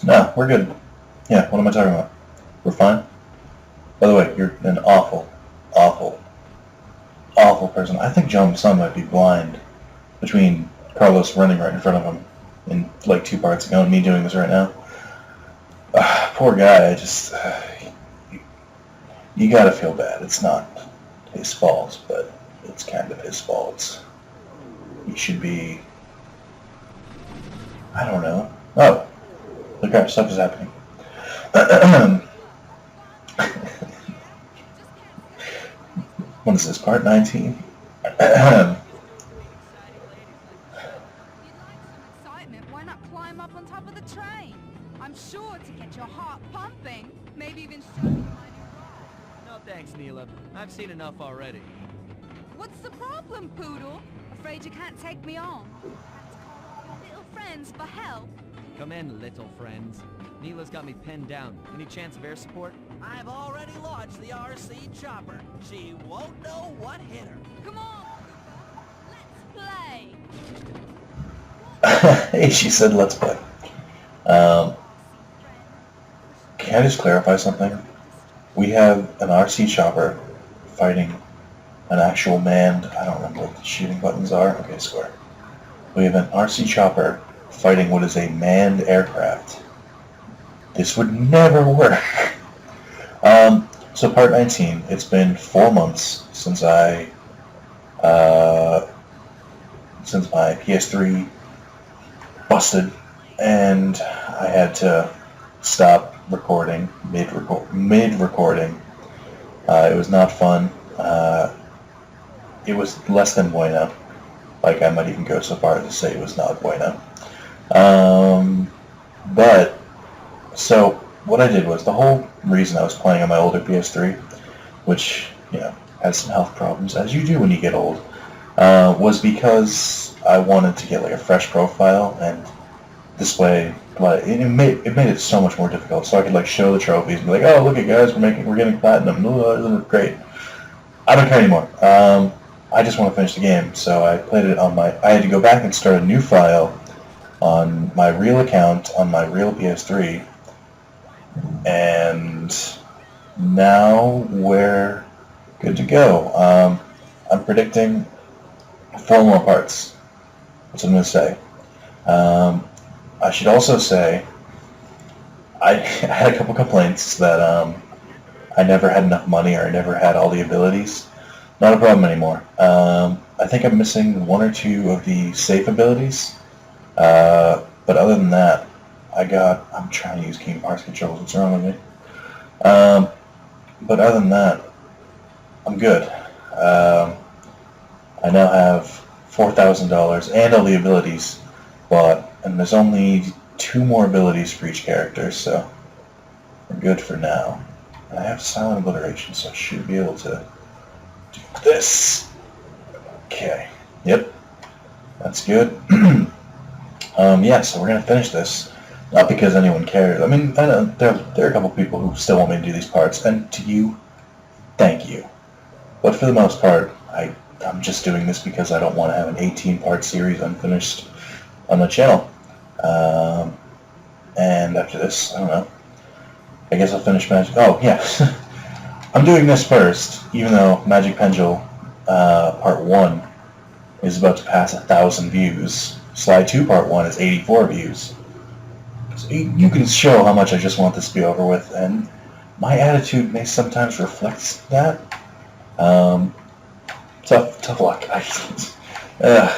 No, we're good. Yeah, what am I talking about? We're fine. By the way, you're an awful, awful, awful person. I think John's son might be blind between Carlos running right in front of him in like 2 parts ago and me doing this right now. Poor guy. You gotta feel bad. It's not his fault, but it's kind of his fault. He should be... I don't know. Oh, look at stuff is happening. What is this, part 19? Why not climb up on top of the train? I'm sure to get your heart pumping. Maybe even show you my new ride. No thanks, Neela. I've seen enough already. What's the problem, Poodle? Afraid you can't take me on? Had to call all your little friends for help? Come in, little friends. Neela's got me pinned down. Any chance of air support? I've already launched the RC chopper. She won't know what hit her. Come on, let's play. Hey, she said let's play. Can I just clarify something? We have an RC chopper fighting an actual manned... I don't remember what the shooting buttons are. Okay, square. We have an RC chopper fighting what is a manned aircraft. This would never work. So part 19, it's been 4 months since since my PS3 busted, and I had to stop recording mid-recording. It was not fun. It was less than bueno. Like, I might even go so far as to say it was not bueno. But, so, what I did was, the whole reason I was playing on my older PS3, which, you know, has some health problems, as you do when you get old, was because I wanted to get, like, a fresh profile, and this way, like, it made it so much more difficult, so I could, like, show the trophies and be like, oh, look at guys, we're getting platinum, isn't it great? I don't care anymore. I just want to finish the game, so I played it on I had to go back and start a new file on my real account, on my real PS3, and now we're good to go. I'm predicting 4 more parts. That's what I'm going to say. I should also say I had a couple complaints that I never had enough money or I never had all the abilities. Not a problem anymore. I think I'm missing 1 or 2 of the safe abilities. But other than that, I'm trying to use Kingdom Hearts controls. What's wrong with me? But other than that, I'm good. I now have $4,000 and all the abilities bought, and there's only 2 more abilities for each character, so we're good for now. And I have Silent Obliteration, so I should be able to do this. Okay. Yep. That's good. Yeah, so we're going to finish this. Not because anyone cares. I mean, I know there are a couple people who still want me to do these parts, and to you, thank you. But for the most part, I'm just doing this because I don't want to have an 18-part series unfinished on the channel. And after this, I don't know. I guess I'll finish Magic... Oh, yeah. I'm doing this first, even though Magic Pendule Part 1 is about to pass 1,000 views. Slide 2 Part 1 is 84 views. So you can show how much I just want this to be over with, and my attitude may sometimes reflect that. Tough luck. I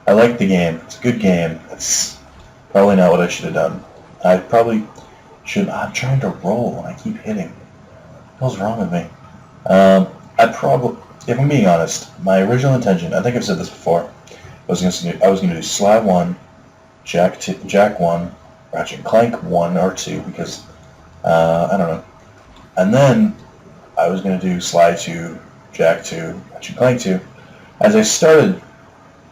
like the game. It's a good game. It's probably not what I should have done. I probably should... I'm trying to roll and I keep hitting. What the hell's wrong with me? If I'm being honest, my original intention, I think I've said this before, I was going to do Slide 1, Jack 1, Ratchet and Clank 1 or 2, because, I don't know. And then I was going to do Slide 2, Jack 2, Ratchet and Clank 2. As I started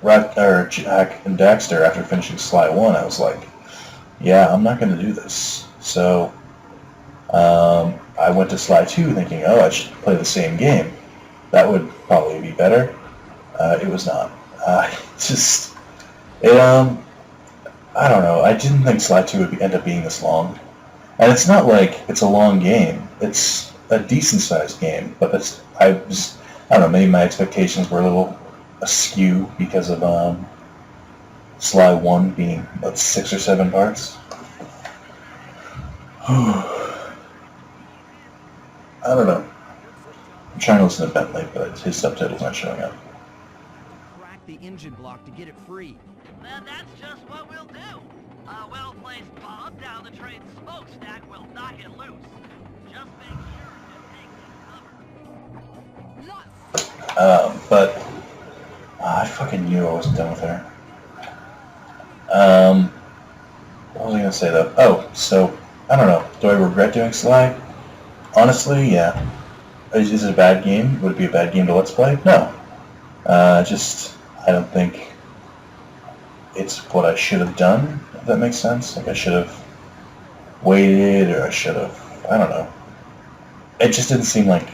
Jack and Daxter after finishing Slide 1, I was like, yeah, I'm not going to do this. So I went to Slide 2 thinking, oh, I should play the same game. That would probably be better. It was not. I don't know. I didn't think Sly 2 would end up being this long. And it's not like it's a long game. It's a decent-sized game, but I don't know, maybe my expectations were a little askew because of Sly 1 being about 6 or 7 parts. I don't know. I'm trying to listen to Bentley, but his subtitle's not showing up. Crack the engine block to get it free. Then that's just what we'll do. A well-placed bomb down the train's smokestack will knock it loose. Just make sure to take cover. But I fucking knew I wasn't done with her. What was I gonna say though? Oh, so I don't know. Do I regret doing Sly? Honestly, yeah. Is it a bad game? Would it be a bad game to Let's Play? No. I don't think it's what I should have done, if that makes sense. Like, I should have waited, or I should have, I don't know. It just didn't seem like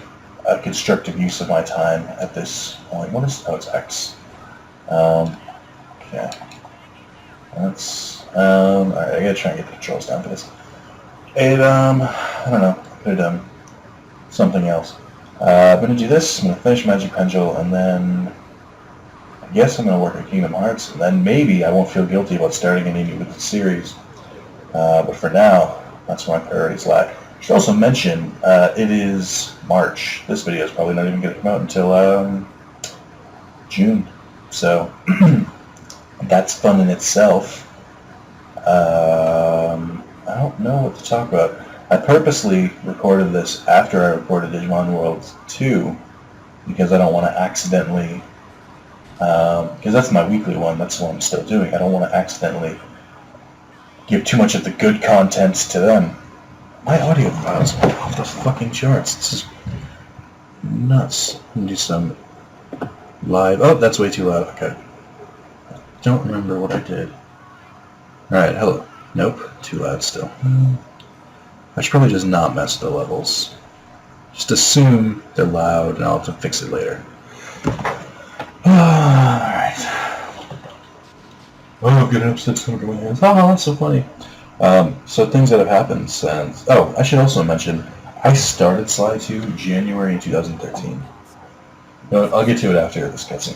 a constructive use of my time at this point. What is, oh, it's X. Okay. Let's, alright, I gotta try and get the controls down for this. I don't know, could have done something else. I'm going to do this, I'm going to finish Magic Pendule, and then I guess I'm going to work at Kingdom Hearts, and then maybe I won't feel guilty about starting any new series. But for now, that's where my priorities lie. I should also mention, it is March. This video is probably not even going to come out until June. So, that's fun in itself. I don't know what to talk about. I purposely recorded this after I recorded Digimon World 2 because I don't want to accidentally, because that's my weekly one, that's what I'm still doing. I don't want to accidentally give too much of the good content to them. My audio files are off the fucking charts. This is nuts. Let me do some live. Oh, that's way too loud. Okay. I don't remember what I did. Alright, hello. Nope, too loud still. I should probably just not mess with the levels. Just assume they're loud and I'll have to fix it later. Alright. Oh, good upset's coming to my hands. Oh, that's so funny. So things that have happened since... Oh, I should also mention, I started Sly 2 January 2013. No, I'll get to it after this cutscene.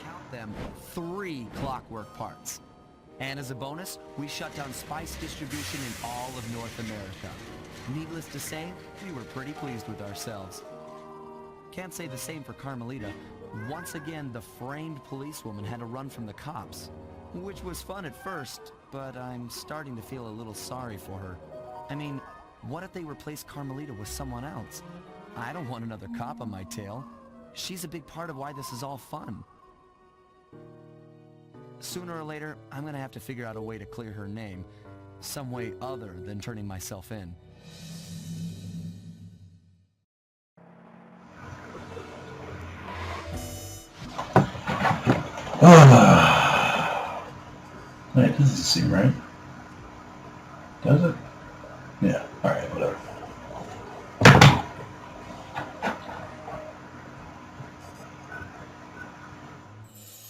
Count them, 3 clockwork parts. And as a bonus, we shut down spice distribution in all of North America. Needless to say, we were pretty pleased with ourselves. Can't say the same for Carmelita. Once again, the framed policewoman had to run from the cops. Which was fun at first, but I'm starting to feel a little sorry for her. I mean, what if they replaced Carmelita with someone else? I don't want another cop on my tail. She's a big part of why this is all fun. Sooner or later, I'm gonna have to figure out a way to clear her name. Some way other than turning myself in. Wait, this doesn't seem right. Does it? Yeah, alright, whatever.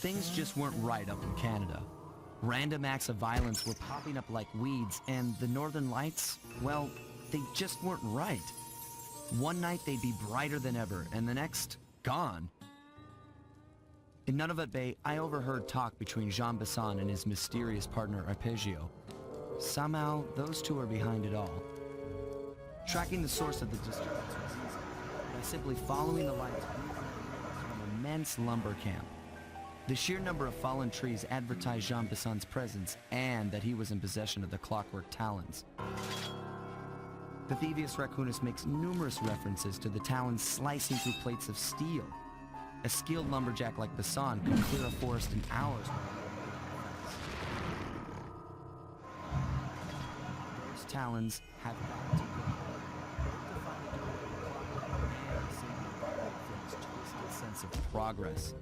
Things just weren't right up in Canada. Random acts of violence were popping up like weeds, and the Northern Lights, well, they just weren't right. One night they'd be brighter than ever, and the next, gone. In Nunavut Bay, I overheard talk between Jean Besson and his mysterious partner Arpeggio. Somehow, those two are behind it all. Tracking the source of the disturbance was easy, by simply following the lights to an immense lumber camp. The sheer number of fallen trees advertised Jean Besson's presence and that he was in possession of the clockwork talons. The Thievius Raccoonus makes numerous references to the talons slicing through plates of steel. A skilled lumberjack like Besson could clear a forest in hours. Those talons have got to go. Twisted sense of progress.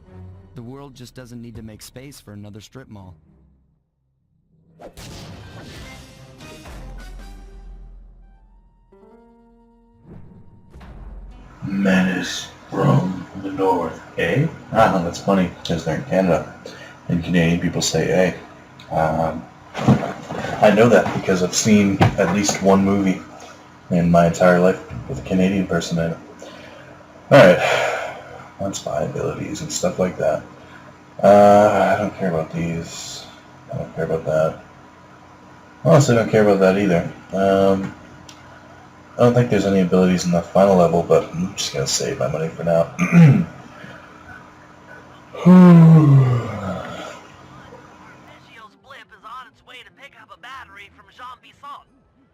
The world just doesn't need to make space for another strip mall. Menace from The North. A? Ah, that's funny, because they're in Canada. And Canadian people say A. I know that because I've seen at least one movie in my entire life with a Canadian person in it. Alright. On spy abilities and stuff like that. I don't care about these. I don't care about that. Honestly, I don't care about that either. I don't think there's any abilities in the final level, but I'm just going to save my money for now. Vizio's blip is on its way to pick up a battery from Jean Bisson.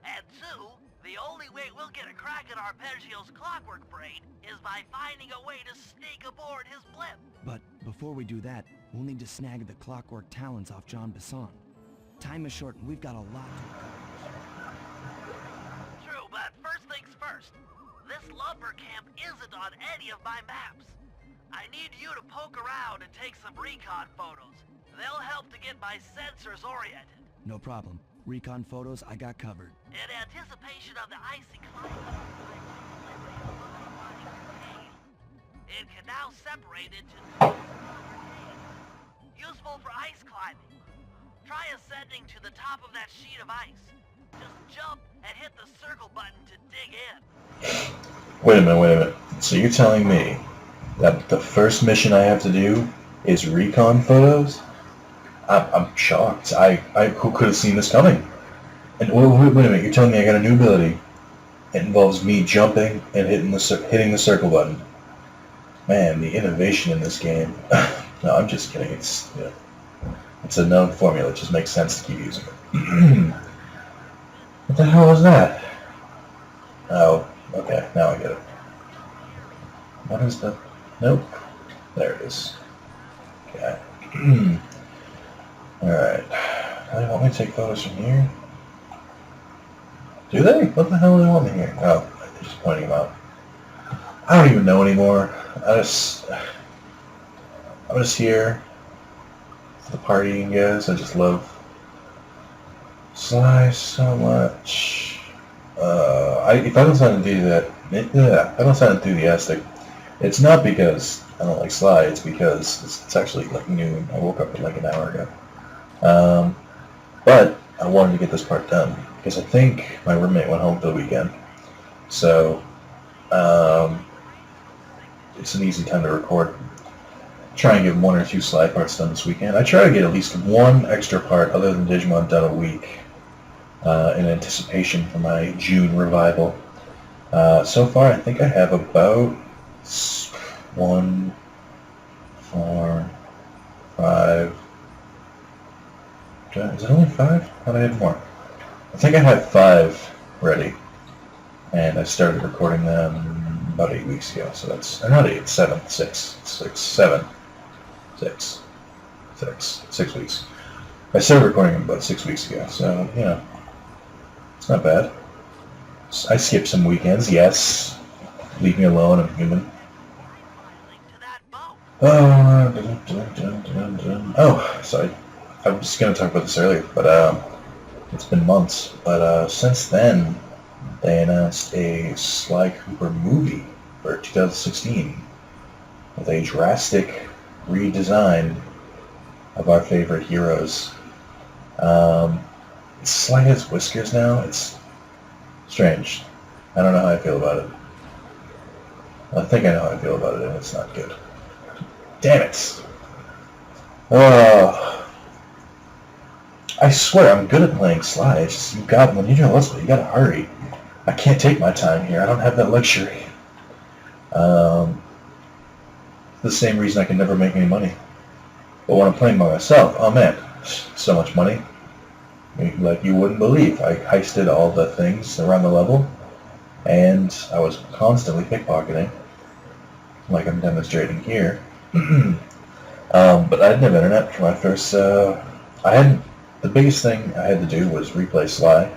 And two, the only way we'll get a crack at Arpeggio's clockwork brain is by finding a way to sneak aboard his blip. But before we do that, we'll need to snag the clockwork talons off Jean Bisson. Time is short and we've got a lot to accomplish. True, but first things first. This lumber camp isn't on any of my maps. I need you to poke around and take some recon photos. They'll help to get my sensors oriented. No problem. Recon photos, I got covered. In anticipation of the icy climate, it can now separate into useful for ice climbing. Try ascending to the top of that sheet of ice. Just jump and hit the circle button to dig in. Wait a minute. So you're telling me that the first mission I have to do is recon photos? I'm shocked. Who could have seen this coming? And wait a minute, you're telling me I got a new ability. It involves me jumping and hitting the circle button. Man, the innovation in this game. No, I'm just kidding. It's a known formula. It just makes sense to keep using it. What the hell was that? Oh, okay. Now I get it. What is the... Nope. There it is. Okay. Alright. They want me to take photos from here? Do they? What the hell do they want me here? Oh, they're just pointing them out. I don't even know anymore. I'm just here for the partying, guys. I just love Sly so much. If I don't sound enthusiastic, it's not because I don't like Sly. It's because it's actually like noon. I woke up like an hour ago. But I wanted to get this part done because I think my roommate went home for the weekend. So it's an easy time to record. Try and get 1 or 2 Sly parts done this weekend. I try to get at least 1 extra part other than Digimon done a week in anticipation for my June revival. So far, I think I have about 1, 4, 5... Is it only 5? How do I have more? I think I have 5 ready. And I started recording them about 8 weeks ago. So that's... not 8, 7, 6, 7, 6 weeks. I started recording them about 6 weeks ago. So, it's not bad. I skipped some weekends, yes. Leave me alone, I'm human. Oh, sorry. I was just going to talk about this earlier, but it's been months. But since then, they announced a Sly Cooper movie for 2016 with a drastic redesign of our favorite heroes. Sly has whiskers now. It's strange. I don't know how I feel about it. I think I know how I feel about it, and it's not good. Damn it! I swear I'm good at playing Sly. It's just when you're doing Let's Play, you gotta hurry. I can't take my time here. I don't have that luxury. The same reason I can never make any money. But when I'm playing by myself, oh man, so much money. Like you wouldn't believe. I heisted all the things around the level, and I was constantly pickpocketing, like I'm demonstrating here. But I didn't have internet for my first. The biggest thing I had to do was replay Sly,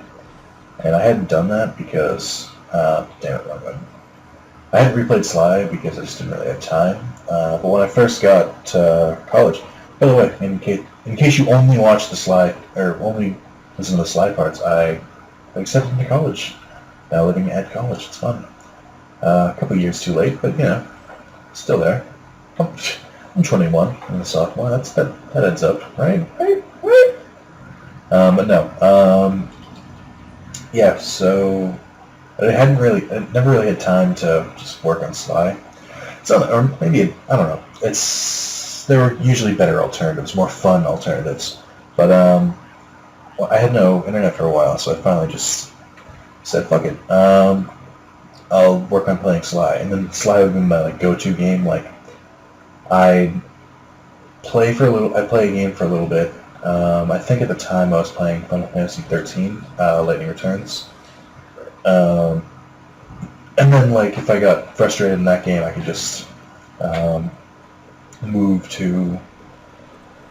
and I hadn't done that because damn it, wrong button. I hadn't replayed Sly because I just didn't really have time. But when I first got to college, by the way, in case you only watch the Sly or only listen to the Sly parts, I accepted into college. Now living at college, it's fun. A couple years too late, but Still there. Oh, I'm 21 in the sophomore. That adds up, right? Right? But no. Yeah. So I never really had time to just work on Sly. So, or maybe I don't know. There were usually better alternatives, more fun alternatives. But well, I had no internet for a while, so I finally just said, "Fuck it." I'll work on playing Sly, and then Sly would be my like go-to game. Like I I play a game for a little bit. I think at the time I was playing Final Fantasy 13, Lightning Returns. Um, and then like if I got frustrated in that game, I could just um, move to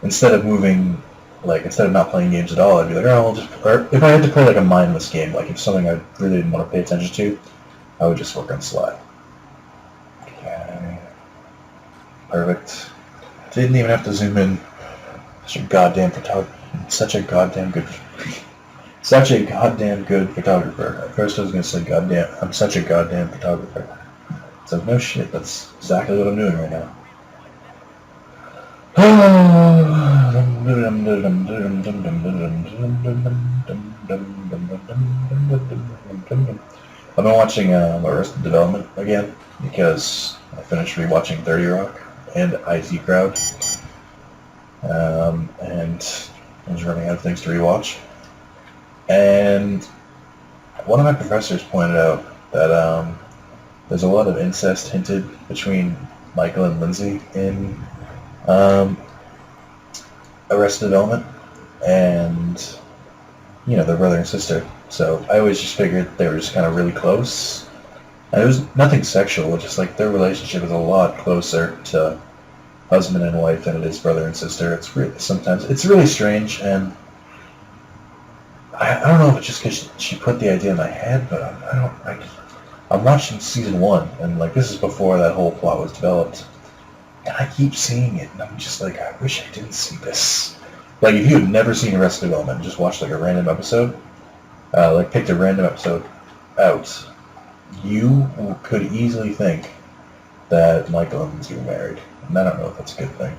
instead of not playing games at all, I'd be like, oh, I'll just. Or if I had to play like a mindless game, like if something I really didn't want to pay attention to, I would just work on Sly. Okay. Perfect. Didn't even have to zoom in. Such a goddamn photographer. Such a goddamn good photographer. At first I was gonna say goddamn. I'm such a goddamn photographer. So no shit. That's exactly what I'm doing right now. I've been watching Arrested Development again because I finished rewatching 30 Rock and IT Crowd, and I was running out of things to rewatch. And one of my professors pointed out that there's a lot of incest hinted between Michael and Lindsay in Arrested Development, and they're brother and sister. So I always just figured they were just kind of really close. And it was nothing sexual, just like their relationship is a lot closer to husband and wife than it is brother and sister. It's really strange, and I don't know if it's just because she put the idea in my head, but I'm watching season 1, and like this is before that whole plot was developed, and I keep seeing it, and I'm just like, I wish I didn't see this. Like if you had never seen Arrested Development and just watched like a random episode, picked a random episode out, you could easily think that Michael and Lindsay were married, and I don't know if that's a good thing.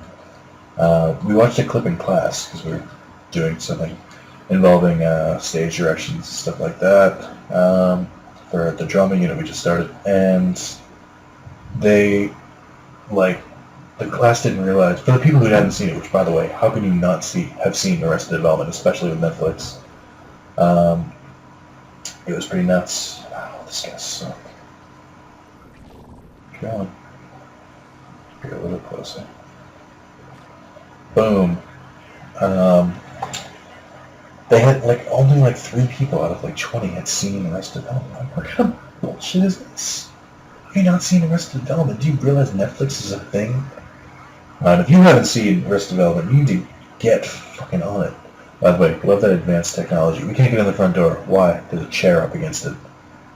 We watched a clip in class because we were doing something involving stage directions and stuff like that for the drama unit we just started, and the class didn't realize, for the people who hadn't seen it, which by the way, how can you not have seen Arrested Development, especially with Netflix? It was pretty nuts. Oh, this guy's suck. Come on. Get a little closer. Boom. They had only 3 people out of 20 had seen Arrested Development. What kind of bullshit is this? Have you not seen Arrested Development? Do you realize Netflix is a thing? And if you haven't seen Arrested Development, you need to get fucking on it. By the way, love that advanced technology. We can't get in the front door. Why? There's a chair up against it.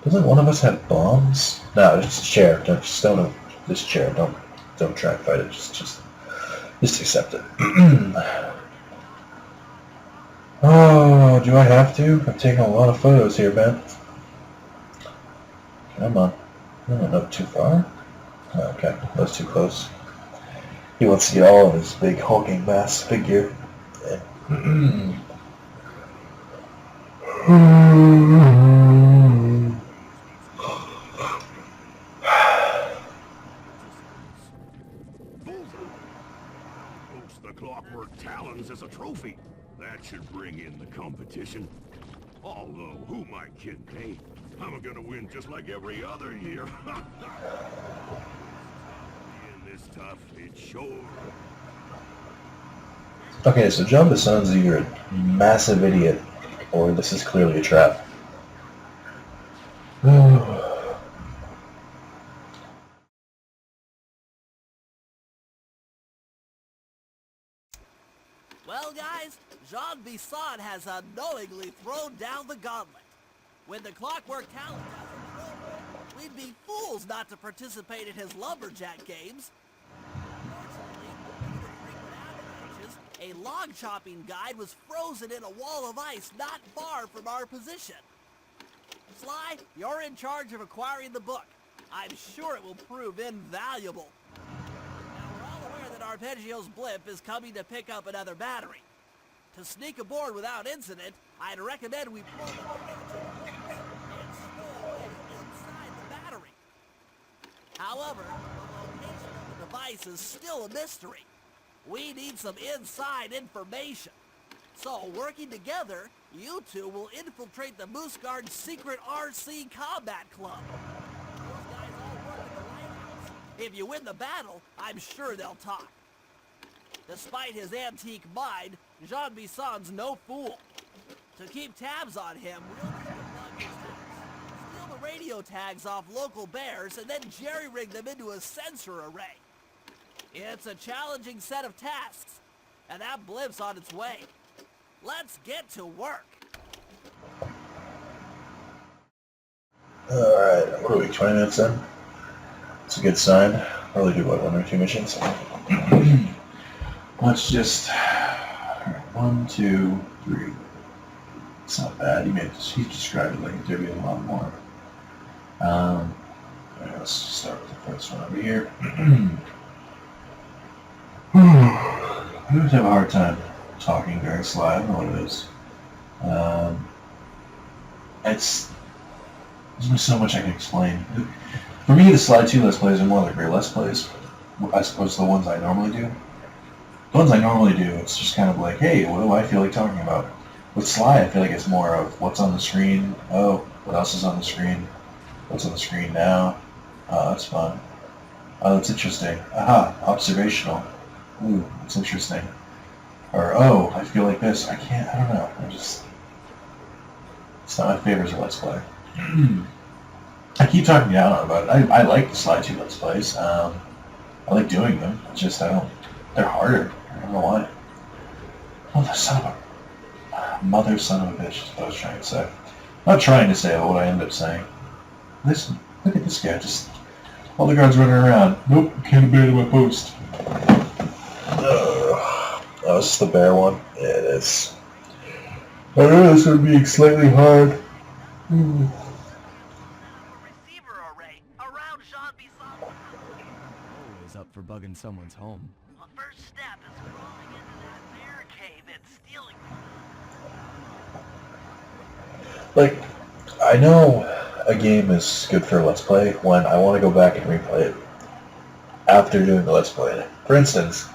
Doesn't one of us have bombs? No, it's a chair. Don't this chair. Don't try and fight it. Just accept it. Oh, do I have to? I'm taking a lot of photos here, man. Come on. No, not too far. Okay, that's too close. He wants to get all of his big hulking mass figure. Post the Clockwork Talons as a trophy. That should bring in the competition. Although, who am I kidding, eh? I'm gonna win just like every other year. Being this tough, it sure. Okay, so John Bisson's either a massive idiot, or this is clearly a trap. Well, guys, Jean Bisson has unknowingly thrown down the gauntlet. When the Clockwork Talent hasn't thrown it, we'd be fools not to participate in his lumberjack games. Fortunately, due to frequent avalanches, a log chopping guide was frozen in a wall of ice not far from our position. Sly, you're in charge of acquiring the book. I'm sure it will prove invaluable. Arpeggio's blimp is coming to pick up another battery. To sneak aboard without incident, I'd recommend we pull the bridge and stow away inside the battery. However, the location of the device is still a mystery. We need some inside information. So, working together, you two will infiltrate the Moose Guard's secret RC combat club. Those guys all work at the lighthouse. If you win the battle, I'm sure they'll talk. Despite his antique mind, Jean Bisson's no fool. To keep tabs on him, we'll need to plug his house, steal the radio tags off local bears, and then jerry-rig them into a sensor array. It's a challenging set of tasks, and that blimp's on its way. Let's get to work. Alright, what are we, 20 minutes in? It's a good sign. Probably do, what, 1 or 2 missions? Let's just... 1, 2, 3. It's not bad. He described it like there'd be a lot more. Alright, let's start with the first one over here. I always have a hard time talking very slow. I don't know what it is. There's only so much I can explain. For me, the Slide 2 Let's Plays are more like real Let's Plays. I suppose the ones I normally do. The ones I normally do, it's just kind of like, hey, what do I feel like talking about? With Sly, I feel like it's more of what's on the screen. Oh, what else is on the screen? What's on the screen now? Oh, that's fun. Oh, that's interesting. Aha, observational. Ooh, that's interesting. Or, oh, I feel like this. I don't know. It's not my favorite as a Let's Play. I keep talking down about it. I like the Slide 2 Let's Plays. I like doing them. It's just, they're harder. I don't know why. Oh, the son of a... Mother son of a bitch is what I was trying to say. Not trying to say, but what I ended up saying. Listen, look at this guy. Just... all the guards running around. Nope, can't abandon my post. Oh, is this the bear one? Yeah, it is. I know this would be slightly hard. Receiver array around Jean Bisson. Always up for bugging someone's home. The first step is crawling into that bear cave and stealing. Like, I know a game is good for a Let's Play when I want to go back and replay it after doing the Let's Play. For instance,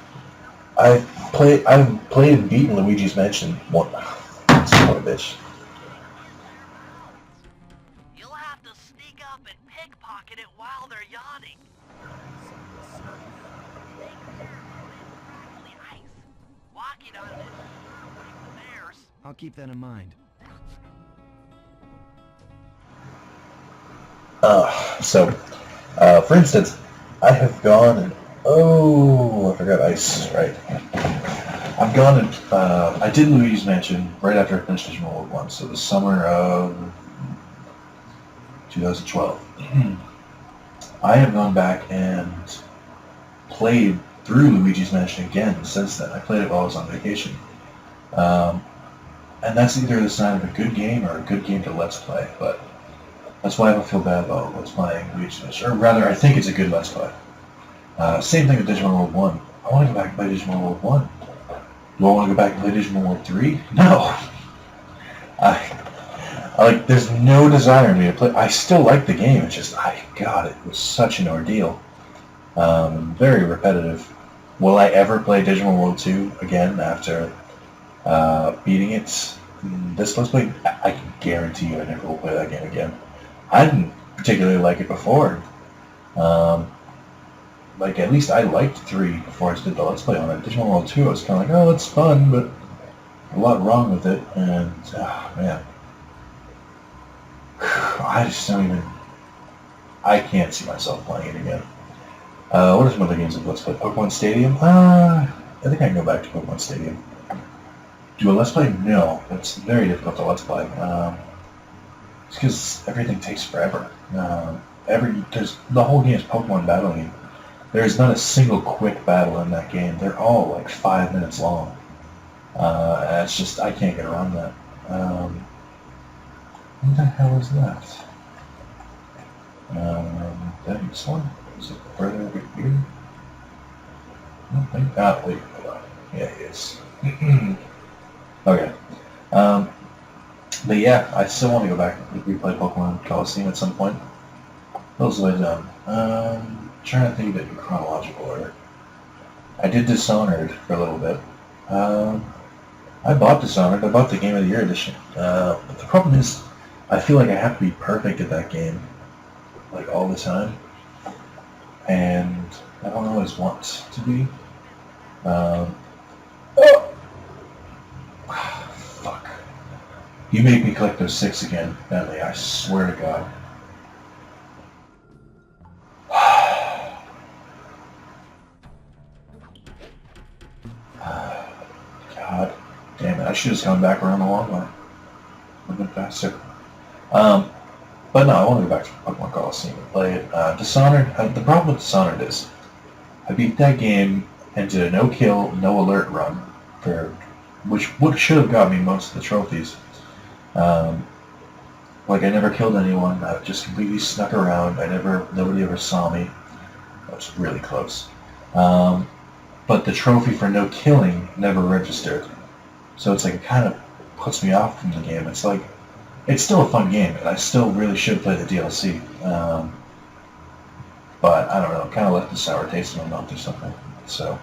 I've played and beaten Luigi's Mansion one. Son of a bitch. You'll have to sneak up and pickpocket it while they're yawning. Make sure you ice. Walking on it like the bears. I'll keep that in mind. For instance, I have gone and... oh, I forgot ice, right. I've gone and... I did Luigi's Mansion right after I finished Digimon World 1, so the summer of 2012. I have gone back and played through Luigi's Mansion again since then. I played it while I was on vacation. And that's either the sign of a good game or a good game to Let's Play, but that's why I don't feel bad about Let's Playing Luigi's Mansion. Or rather, I think it's a good Let's Play. Same thing with Digimon World 1. I want to go back and play Digimon World 1. Do I want to go back and play Digimon World 3? No! There's no desire in me to play. I still like the game, it's just, God, it was such an ordeal. Very repetitive. Will I ever play Digimon World 2 again after beating it? This Let's Play, I can guarantee you I never will play that game again. I didn't particularly like it before. At least I liked 3 before I did the Let's Play on it. Digimon World 2, I was kind of like, oh, it's fun, but a lot wrong with it, and, man. I just don't even... I can't see myself playing it again. What are some other games of Let's Play? Pokemon Stadium? I think I can go back to Pokemon Stadium. Do a Let's Play? No. It's very difficult to Let's Play. It's because everything takes forever. The whole game is Pokemon battling. There is not a single quick battle in that game. They're all like 5 minutes long. It's just, I can't get around that. What the hell is that? That is one? Is it further over here? I don't think. Wait, hold on. Yeah, he is. Okay. Um, but yeah, I still want to go back and replay Pokemon Coliseum at some point. Those way done. Trying to think of it in chronological order. I did Dishonored for a little bit. I bought Dishonored. I bought the Game of the Year edition. But the problem is, I feel like I have to be perfect at that game, like all the time, and I don't always want to be. Oh, fuck! You make me collect those 6 again, Bentley. I swear to God. God damn it! I should have just gone back around the long way. Would have been faster. But no, I want to go back to Pokemon Coliseum and play it. Dishonored. The problem with Dishonored is I beat that game and did a no-kill, no-alert run for which should have got me most of the trophies. Like I never killed anyone. I just completely snuck around. Nobody ever saw me. I was really close. But the trophy for no killing never registered. So it's like it kind of puts me off from the game. It's like it's still a fun game, and I still really should play the DLC. But I don't know, kind of left a sour taste in my mouth or something. So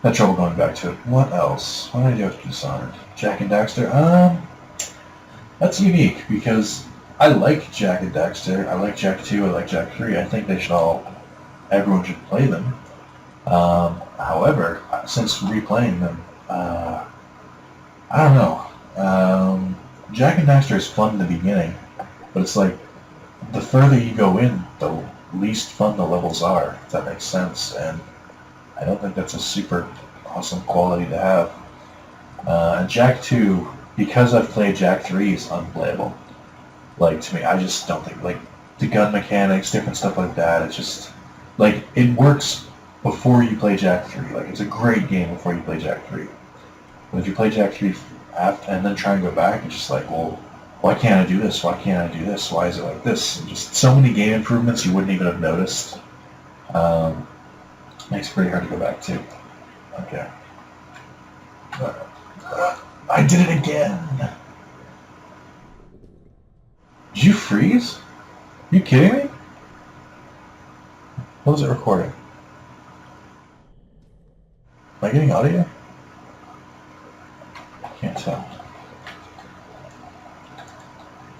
had trouble going back to it. What else? What did I do after Dishonored? Jak and Daxter. That's unique because I like Jak and Daxter. I like Jak 2. I like Jak 3. I think everyone should play them. However, since replaying them, I don't know. Jak and Daxter is fun in the beginning, but it's like the further you go in, the least fun the levels are, if that makes sense. And I don't think that's a super awesome quality to have. And Jak 2, because I've played Jak 3, is unplayable. Like, to me, I just don't think, like, the gun mechanics, different stuff like that, it's just, like, it works before you play Jak 3. Like, it's a great game before you play Jak 3. But if you play Jak 3 after, and then try and go back, it's just like, well, why can't I do this? Why can't I do this? Why is it like this? And just so many game improvements you wouldn't even have noticed. Makes it pretty hard to go back to. Okay. I did it again! Did you freeze? Are you kidding me? What was it recording? Am I getting audio? Can't tell.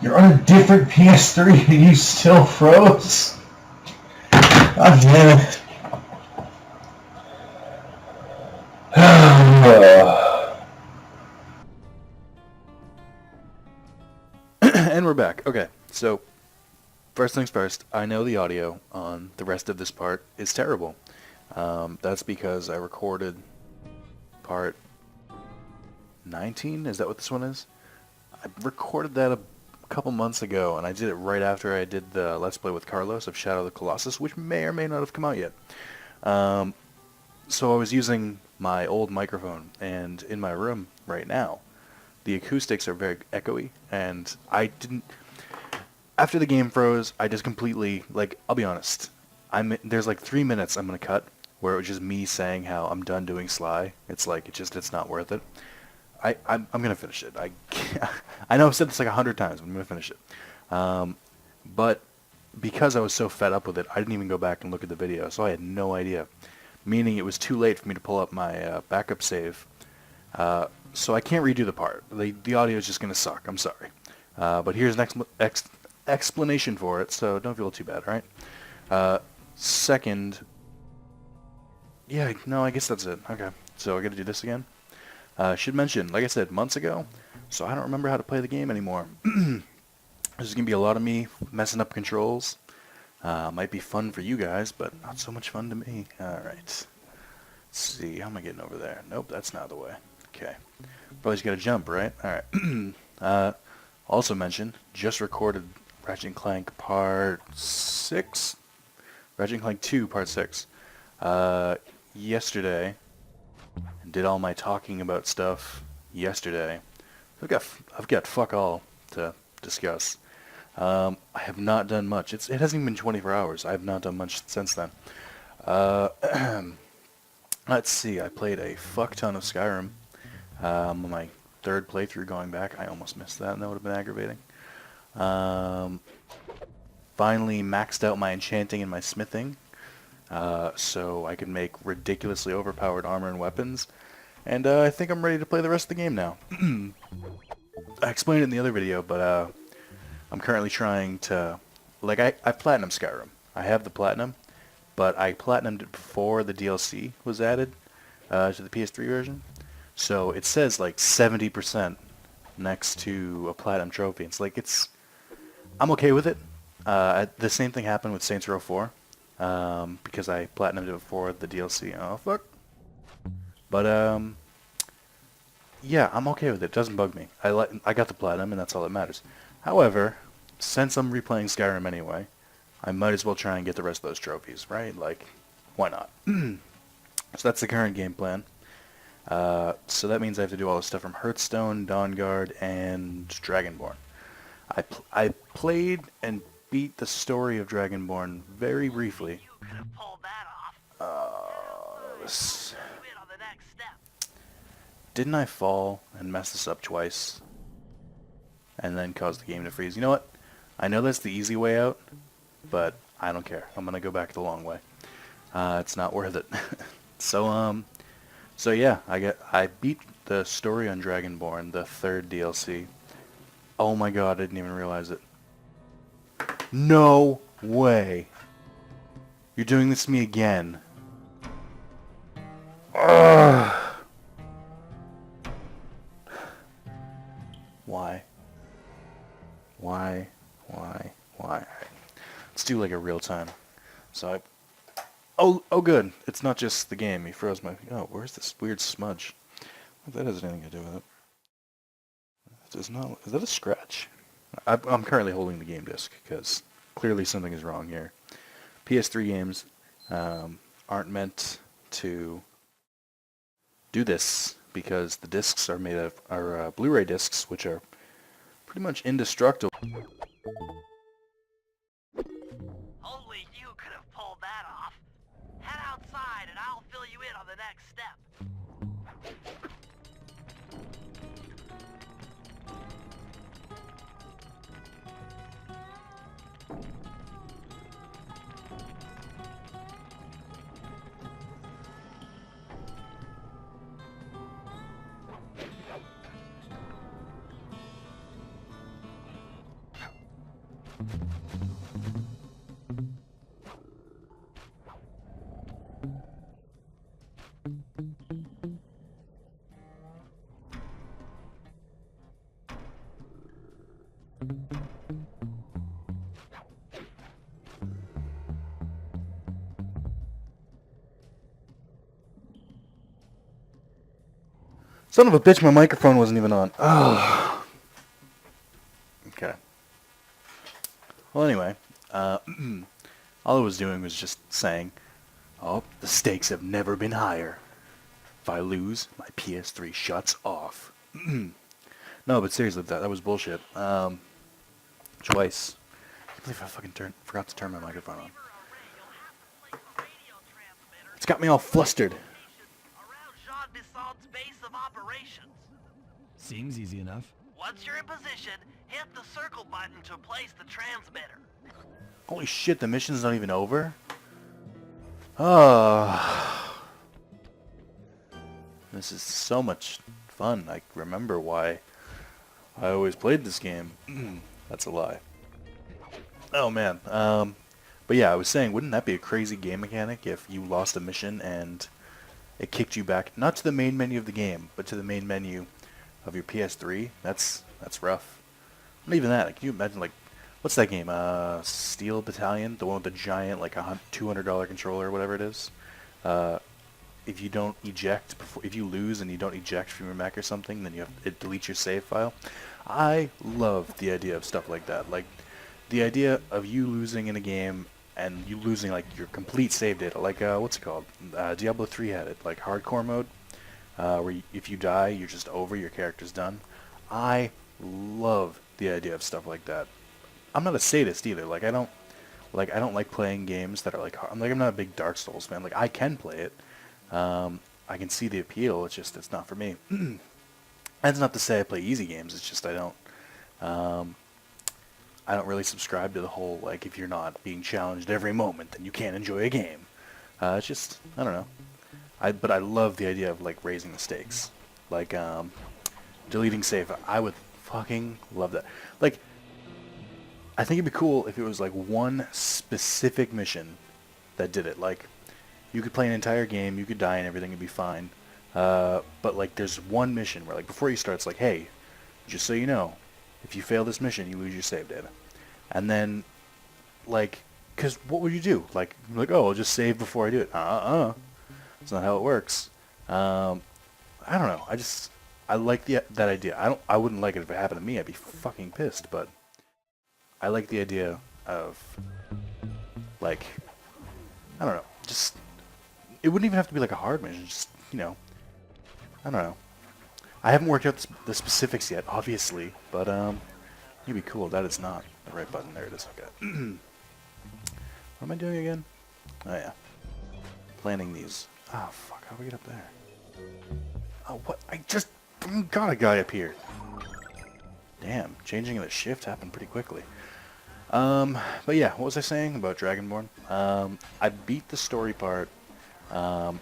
You're on a different PS3 and you still froze? God damn it. And we're back. Okay, so first things first, I know the audio on the rest of this part is terrible. That's because I recorded part 19, is that what this one is? I recorded that a couple months ago, and I did it right after I did the Let's Play with Carlos of Shadow of the Colossus, which may or may not have come out yet. So I was using my old microphone, and in my room right now, the acoustics are very echoey, and I didn't... After the game froze, I just completely, like, I'll be honest, there's like 3 minutes I'm going to cut, where it was just me saying how I'm done doing Sly. It's like, it's not worth it. I'm going to finish it. I know I've said this like 100 times, but I'm going to finish it. But because I was so fed up with it, I didn't even go back and look at the video, so I had no idea. Meaning it was too late for me to pull up my backup save. So I can't redo the part. The audio is just going to suck. I'm sorry. But here's an explanation for it, so don't feel too bad, alright? Second... Yeah, no, I guess that's it. Okay, so I gotta do this again. Should mention, like I said, months ago, so I don't remember how to play the game anymore. This is going to be a lot of me messing up controls. Might be fun for you guys, but not so much fun to me. Alright. Let's see, how am I getting over there? Nope, that's not the way. Okay. Probably just got to jump, right? Alright. Also mention, just recorded Ratchet & Clank Part 6? Ratchet & Clank 2 Part 6. Yesterday. Did all my talking about stuff yesterday. I've got fuck all to discuss. I have not done much. It hasn't even been 24 hours. I have not done much since then. Let's see, I played a fuck ton of Skyrim. On my third playthrough going back, I almost missed that, and that would have been aggravating. Finally maxed out my enchanting and my smithing, so I can make ridiculously overpowered armor and weapons. And I think I'm ready to play the rest of the game now. I explained it in the other video, but I'm currently trying to... Like, I platinum Skyrim. I have the platinum, but I platinumed it before the DLC was added to the PS3 version. So it says like 70% next to a platinum trophy. It's like, I'm okay with it. The same thing happened with Saints Row 4, because I platinumed it before the DLC. Oh, fuck. But, yeah, I'm okay with it. It doesn't bug me. I got the platinum, and that's all that matters. However, since I'm replaying Skyrim anyway, I might as well try and get the rest of those trophies, right? Like, why not? So that's the current game plan. So that means I have to do all the stuff from Hearthstone, Dawnguard, and Dragonborn. I played and beat the story of Dragonborn very briefly. You could have pulled that off. Quit on the next step. Didn't I fall and mess this up twice? And then cause the game to freeze? You know what? I know that's the easy way out, but I don't care. I'm gonna go back the long way. It's not worth it. So yeah, I beat the story on Dragonborn, the third DLC. Oh my god, I didn't even realize it. No way. You're doing this to me again. Ugh. Why? Why? Let's do like a real time. So oh good. It's not just the game. He froze my... Oh, where's this weird smudge? That has anything to do with it. Is that a scratch? I'm currently holding the game disc because clearly something is wrong here. PS3 games aren't meant to do this because the discs are made of Blu-ray discs, which are pretty much indestructible. Only you could have pulled that off. Head outside and I'll fill you in on the next step. Son of a bitch, my microphone wasn't even on. Oh. Okay. Well, anyway, all I was doing was just saying, oh, the stakes have never been higher. If I lose, my PS3 shuts off. No, but seriously, that was bullshit. Twice. I can't believe I fucking forgot to turn my microphone on. It's got me all flustered. Base of operations. Seems easy enough. Once you're in position, hit the circle button to place the transmitter. Holy shit, the mission's not even over? Oh. This is so much fun. I remember why I always played this game. That's a lie. Oh man. But yeah, I was saying, wouldn't that be a crazy game mechanic if you lost a mission and it kicked you back, not to the main menu of the game, but to the main menu of your PS3? That's rough. Not even that. Can you imagine, like, what's that game? Steel Battalion, the one with the giant, like, $200 controller or whatever it is. If you don't eject, if you lose and you don't eject from your mech or something, then it deletes your save file. I love the idea of stuff like that. Like, the idea of you losing in a game and you losing like your complete save data, like what's it called? Diablo 3 had it, like hardcore mode, where if you die, you're just over, your character's done. I love the idea of stuff like that. I'm not a sadist either. Like I don't like playing games that are like I'm not a big Dark Souls fan. Like I can play it, I can see the appeal. It's not for me. That's not to say I play easy games. It's just I don't really subscribe to the whole, like, if you're not being challenged every moment, then you can't enjoy a game. It's just, I don't know. But I love the idea of, like, raising the stakes. Like, deleting save. I would fucking love that. Like, I think it'd be cool if it was, like, one specific mission that did it. Like, you could play an entire game, you could die and everything would be fine. But, like, there's one mission where, like, before you start, it's like, hey, just so you know, if you fail this mission, you lose your save data. And then, like, because what would you do? Like, oh, I'll just save before I do it. That's not how it works. I don't know. I like that idea. I wouldn't like it if it happened to me. I'd be fucking pissed. But I like the idea of, like, I don't know. Just, it wouldn't even have to be like a hard mission. Just, you know, I don't know. I haven't worked out the specifics yet, obviously, but it'd be cool. That is not the right button. There it is. Okay. What am I doing again? Oh yeah, planning these. Oh fuck! How do we get up there? Oh what? I just got a guy up here. Damn, changing the shift happened pretty quickly. But yeah, what was I saying about Dragonborn? I beat the story part on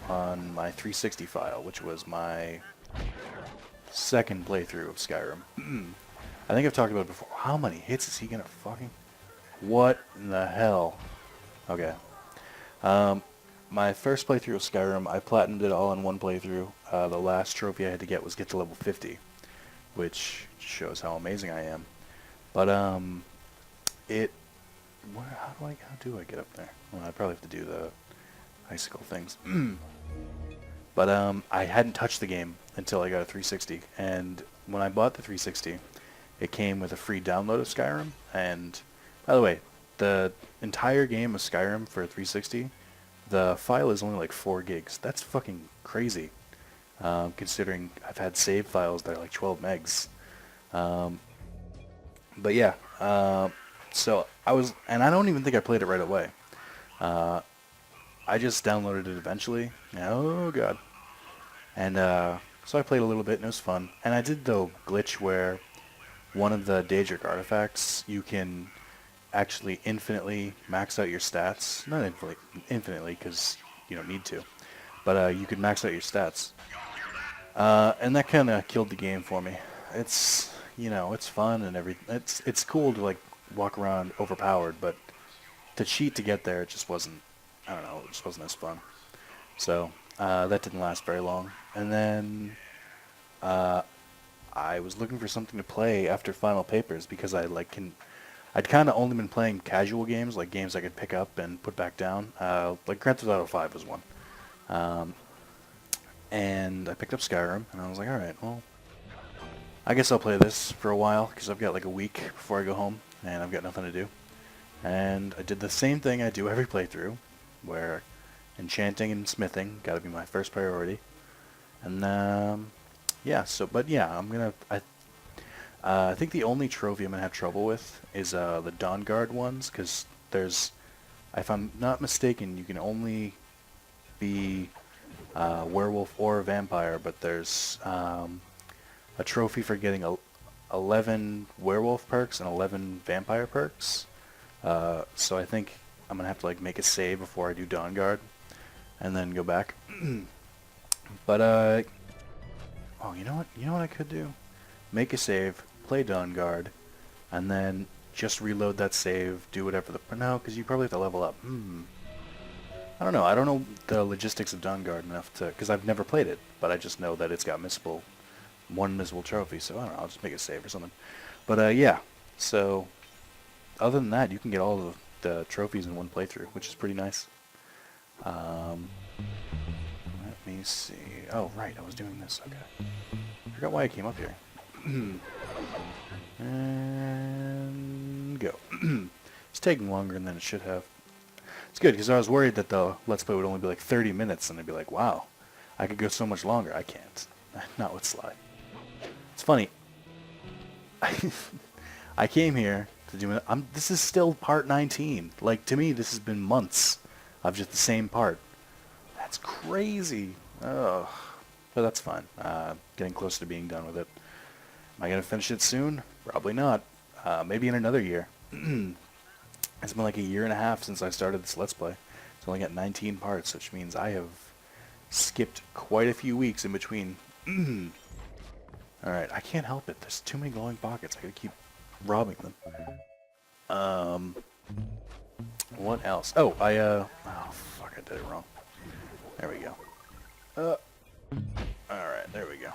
my 360 file, which was my second playthrough of Skyrim. I think I've talked about it before. How many hits is he gonna fucking... What in the hell? Okay. My first playthrough of Skyrim, I platinumed it all in one playthrough. The last trophy I had to get was get to level 50, which shows how amazing I am. But, how do I get up there? Well, I probably have to do the icicle things. But, I hadn't touched the game until I got a 360, and when I bought the 360, it came with a free download of Skyrim, and, by the way, the entire game of Skyrim for 360, the file is only like 4 gigs. That's fucking crazy, considering I've had save files that are like 12 megs. But yeah, so I was, and I don't even think I played it right away. I just downloaded it eventually. Oh god. And so I played a little bit and it was fun. And I did the glitch where one of the Daedric artifacts, you can actually infinitely max out your stats. Not infinitely, because you don't need to. But you can max out your stats. And that kind of killed the game for me. It's, you know, it's fun and everything. It's cool to like walk around overpowered, but to cheat to get there, it just wasn't, I don't know, it just wasn't as fun. So that didn't last very long. And then I was looking for something to play after Final Papers because I'd kind of only been playing casual games, like games I could pick up and put back down. Like Grand Theft Auto 5 was one. And I picked up Skyrim, and I was like, alright, well, I guess I'll play this for a while, because I've got like a week before I go home, and I've got nothing to do. And I did the same thing I do every playthrough, where enchanting and smithing gotta be my first priority. And, yeah, so, but yeah, I think the only trophy I'm gonna have trouble with is the Dawnguard ones, because there's, if I'm not mistaken, you can only be werewolf or vampire, but there's a trophy for getting 11 werewolf perks and 11 vampire perks. So I think I'm gonna have to like make a save before I do Dawnguard, and then go back. But oh, you know what? You know what I could do? Make a save, play Dawnguard, and then just reload that save, do whatever no, because you probably have to level up. I don't know. I don't know the logistics of Dawnguard enough to, because I've never played it, but I just know that it's got one missable trophy, so I don't know, I'll just make a save or something. But yeah, so other than that, you can get all of the trophies in one playthrough, which is pretty nice. Let me see. Oh, right, I was doing this. Okay. I forgot why I came up here. And go. It's taking longer than it should have. It's good, because I was worried that the Let's Play would only be like 30 minutes, and I'd be like, wow, I could go so much longer. I can't. Not with Sly. It's funny. I came here to do it. This is still part 19. Like, to me, this has been months of just the same part. That's crazy. Oh, but that's fine. Getting close to being done with it. Am I gonna finish it soon? Probably not. Maybe in another year. It's been like a year and a half since I started this Let's Play. It's only got 19 parts, which means I have skipped quite a few weeks in between. Alright, I can't help it. There's too many glowing pockets. I gotta keep robbing them. What else? Oh, oh fuck, I did it wrong. There we go. Alright, there we go.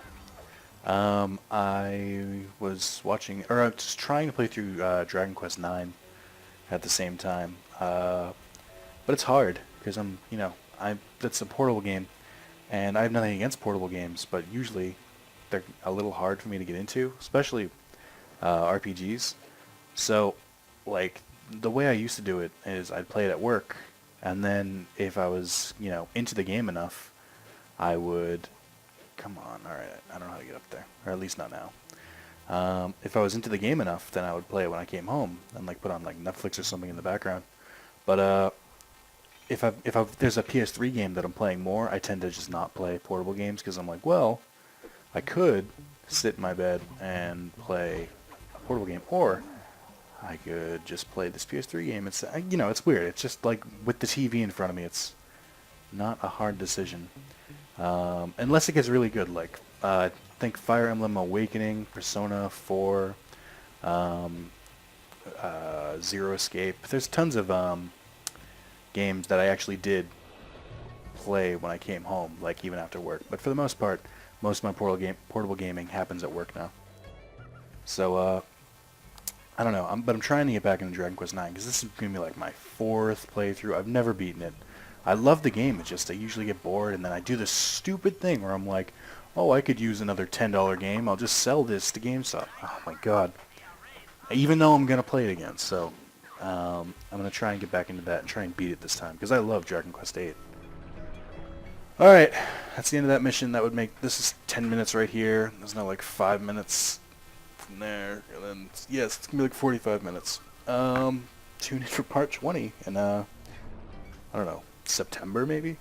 I was watching, or I was just trying to play through Dragon Quest IX at the same time. But it's hard, because that's a portable game, and I have nothing against portable games, but usually they're a little hard for me to get into, especially RPGs. So, like, the way I used to do it is I'd play it at work, and then if I was, into the game enough, I would... Come on, alright, I don't know how to get up there, or at least not now. If I was into the game enough, then I would play it when I came home, and like put on like Netflix or something in the background. But if there's a PS3 game that I'm playing more, I tend to just not play portable games, because I'm like, well, I could sit in my bed and play a portable game, or I could just play this PS3 game. It's it's weird. It's just like with the TV in front of me, it's not a hard decision. Unless it gets really good, like I think Fire Emblem Awakening, Persona 4, Zero Escape. There's tons of games that I actually did play when I came home, like even after work. But for the most part, most of my portable gaming happens at work now. So I don't know. But I'm trying to get back into Dragon Quest IX, because this is gonna be like my 4th playthrough. I've never beaten it. I love the game, it's just I usually get bored, and then I do this stupid thing where I'm like, oh, I could use another $10 game, I'll just sell this to GameStop. Oh my god. Even though I'm going to play it again, so I'm going to try and get back into that and try and beat it this time, because I love Dragon Quest VIII. Alright, that's the end of that mission. That would make, this is 10 minutes right here, there's now like 5 minutes from there, and then, yes, it's going to be like 45 minutes. Tune in for part 20, and I don't know, September maybe?